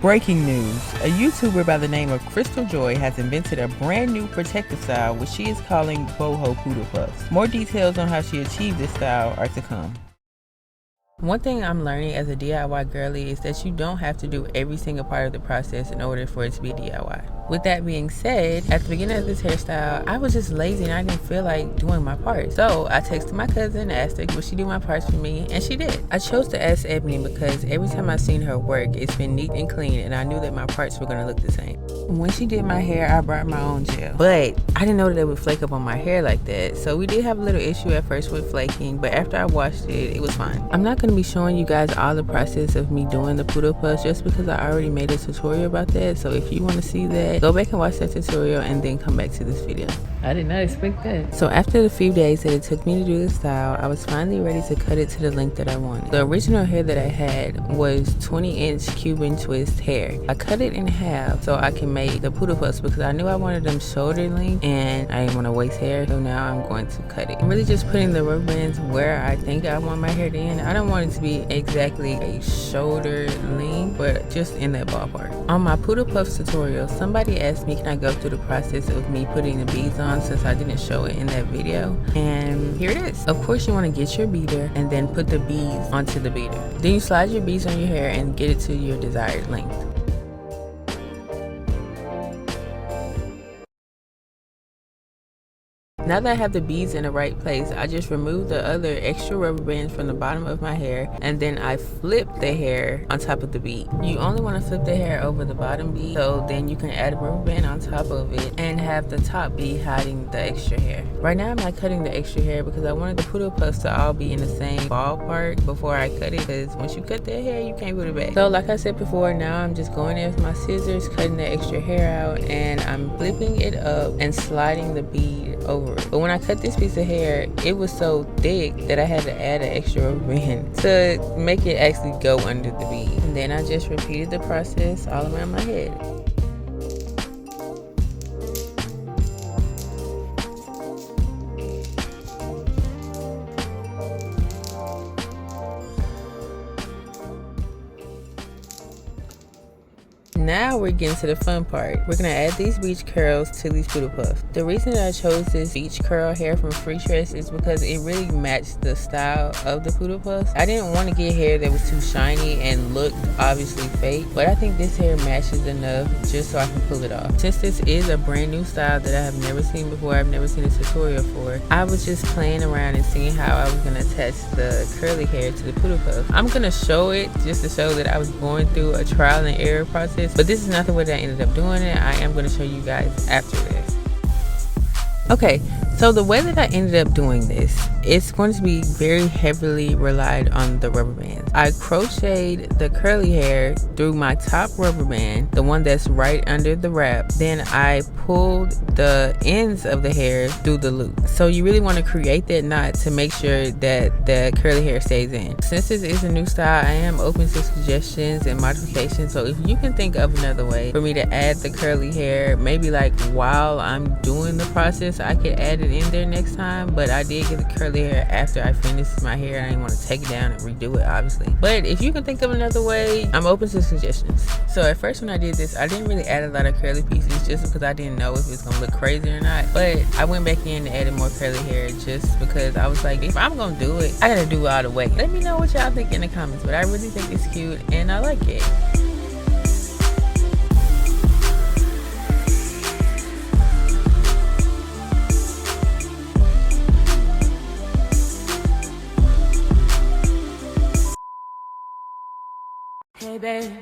Breaking news. A YouTuber by the name of crystaljoy has invented a brand new protective style which she is calling boho poodle puffs. More details on how she achieved this style are to come. One thing I'm learning as a DIY girly is that you don't have to do every single part of the process in order for it to be DIY. With that being said, at the beginning of this hairstyle, I was just lazy and I didn't feel like doing my parts. So I texted my cousin, asked her would she do my parts for me, and she did. I chose to ask Ebony because every time I've seen her work, it's been neat and clean and I knew that my parts were gonna look the same. When she did my hair, I brought my own gel. But I didn't know that it would flake up on my hair like that. So we did have a little issue at first with flaking, but after I washed it, it was fine. I'm not gonna be showing you guys all the process of me doing the poodle puffs just because I already made a tutorial about that. So if you wanna see that, go back and watch that tutorial and then come back to this video. I did not expect that. So after the few days that it took me to do the style, I was finally ready to cut it to the length that I wanted. The original hair that I had was 20-inch Cuban twist hair. I cut it in half so I can make the poodle puffs because I knew I wanted them shoulder length and I didn't want to waste hair, so now I'm going to cut it. I'm really just putting the rubber bands where I think I want my hair to end. I don't want it to be exactly a shoulder length, but just in that ballpark. On my poodle puffs tutorial, somebody asked me can I go through the process of me putting the beads on since I didn't show it in that video, and here it is. Of course you want to get your beater and then put the beads onto the beater. Then you slide your beads on your hair and get it to your desired length. Now that I have the beads in the right place, I just remove the other extra rubber bands from the bottom of my hair and then I flip the hair on top of the bead. You only want to flip the hair over the bottom bead, so then you can add a rubber band on top of it and have the top bead hiding the extra hair. Right now I'm not cutting the extra hair because I wanted the poodle puffs to all be in the same ballpark before I cut it, because once you cut that hair you can't put it back. So like I said before, now I'm just going in with my scissors, cutting the extra hair out, and I'm flipping it up and sliding the bead over it. But when I cut this piece of hair, it was so thick that I had to add an extra rubber band to make it actually go under the bead. And then I just repeated the process all around my head. Now we're getting to the fun part. We're gonna add these beach curls to these poodle puffs. The reason that I chose this beach curl hair from Free Tress is because it really matched the style of the poodle puffs. I didn't want to get hair that was too shiny and looked obviously fake, but I think this hair matches enough just so I can pull it off. Since this is a brand new style that I have never seen before, I've never seen a tutorial for, I was just playing around and seeing how I was gonna attach the curly hair to the poodle puff. I'm gonna show it just to show that I was going through a trial and error process, but this is not the way that I ended up doing it. I am going to show you guys after this. Okay, so the way that I ended up doing this, it's going to be very heavily relied on the rubber bands. I crocheted the curly hair through my top rubber band, the one that's right under the wrap. Then I pulled the ends of the hair through the loop. So you really want to create that knot to make sure that the curly hair stays in. Since this is a new style, I am open to suggestions and modifications. So if you can think of another way for me to add the curly hair, maybe like while I'm doing the process, I could add it in there next time. But I did get the curly hair after I finished my hair. I didn't want to take it down and redo it, obviously. But if you can think of another way, I'm open to suggestions. So at first when I did this, I didn't really add a lot of curly pieces just because I didn't know if it was gonna look crazy or not. But I went back in and added more curly hair just because I was like, if I'm gonna do it, I gotta do it all the way. Let me know what y'all think in the comments, but I really think it's cute and I like it. Hey babe,